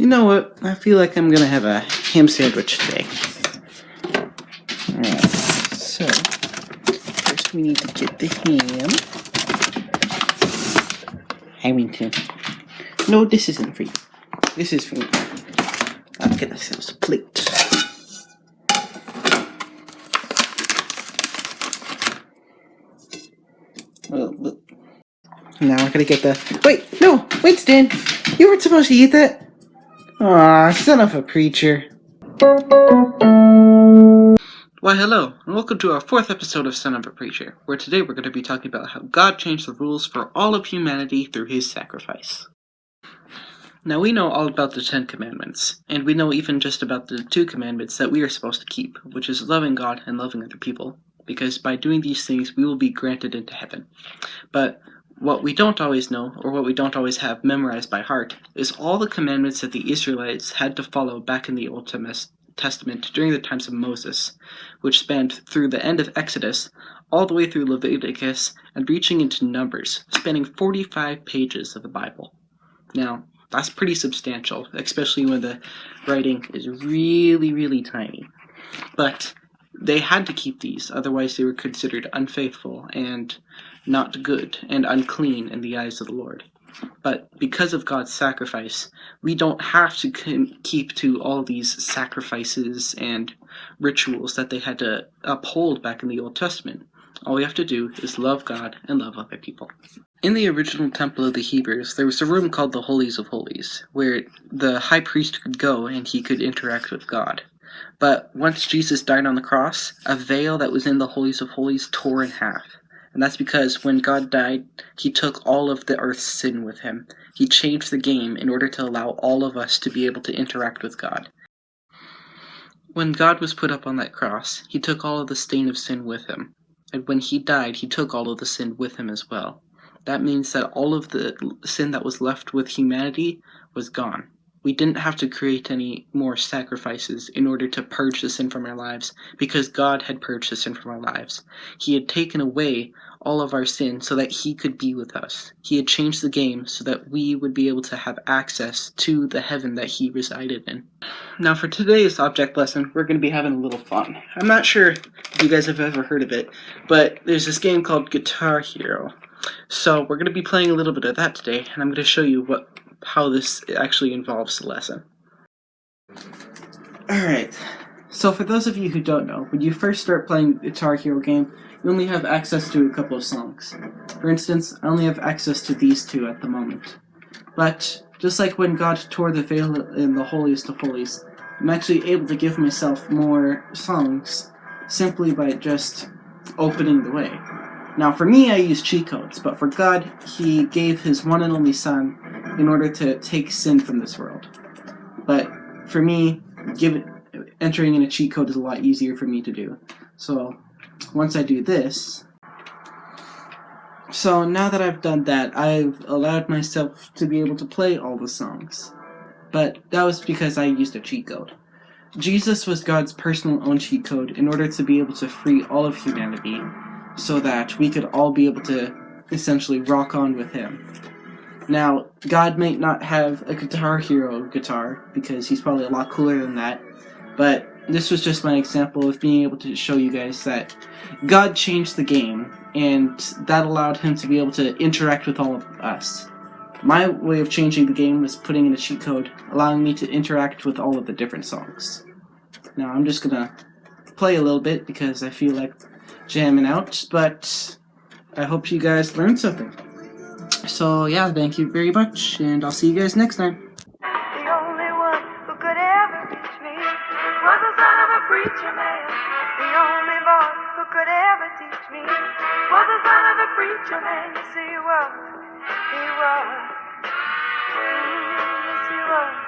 You know what? I feel like I'm gonna have a ham sandwich today. Alright, so first we need to get the ham. Harrington. No, this isn't for you. This is for me. I'll get ourselves a plate. Well, now we're gonna get the... Wait, no! Wait, Stan! You weren't supposed to eat that! Aw, son of a preacher. Why, hello, and welcome to our 4th episode of Son of a Preacher, where today we're going to be talking about how God changed the rules for all of humanity through his sacrifice. Now, we know all about the 10 Commandments, and we know even just about the 2 commandments that we are supposed to keep, which is loving God and loving other people, because by doing these things we will be granted into heaven. But what we don't always know, or what we don't always have memorized by heart, is all the commandments that the Israelites had to follow back in the Old Testament during the times of Moses, which spanned through the end of Exodus, all the way through Leviticus, and reaching into Numbers, spanning 45 pages of the Bible. Now, that's pretty substantial, especially when the writing is really, really tiny. But they had to keep these, otherwise they were considered unfaithful and not good and unclean in the eyes of the Lord. But because of God's sacrifice, we don't have to keep to all these sacrifices and rituals that they had to uphold back in the Old Testament. All we have to do is love God and love other people. In the original temple of the Hebrews, there was a room called the Holies of Holies, where the high priest could go and he could interact with God. But once Jesus died on the cross, a veil that was in the Holies of Holies tore in half. And that's because when God died, he took all of the earth's sin with him. He changed the game in order to allow all of us to be able to interact with God. When God was put up on that cross, he took all of the stain of sin with him. And when he died, he took all of the sin with him as well. That means that all of the sin that was left with humanity was gone. We didn't have to create any more sacrifices in order to purge the sin from our lives, because God had purged the sin from our lives. He had taken away all of our sin so that he could be with us. He had changed the game so that we would be able to have access to the heaven that he resided in. Now for today's object lesson, we're going to be having a little fun. I'm not sure if you guys have ever heard of it, but there's this game called Guitar Hero. So we're going to be playing a little bit of that today, and I'm going to show you how this actually involves the lesson. Alright, so for those of you who don't know, when you first start playing the Guitar Hero game, you only have access to a couple of songs. For instance, I only have access to these 2 at the moment. But just like when God tore the veil in the Holiest of Holies, I'm actually able to give myself more songs simply by just opening the way. Now for me, I use cheat codes, but for God, he gave his one and only son in order to take sin from this world. But for me, entering in a cheat code is a lot easier for me to do. So once I do this, so now that I've done that, I've allowed myself to be able to play all the songs. But that was because I used a cheat code. Jesus was God's personal own cheat code in order to be able to free all of humanity, so that we could all be able to essentially rock on with him. Now, God might not have a Guitar Hero guitar, because he's probably a lot cooler than that, but this was just my example of being able to show you guys that God changed the game, and that allowed him to be able to interact with all of us. My way of changing the game was putting in a cheat code, allowing me to interact with all of the different songs. Now, I'm just gonna play a little bit because I feel like jamming out, but I hope you guys learned something. So yeah, thank you very much, and I'll see you guys next time. The only one who could ever reach me was the son of a preacher man. The only boy who could ever teach me was the son of a preacher man. Yes, he was. Yes, he was.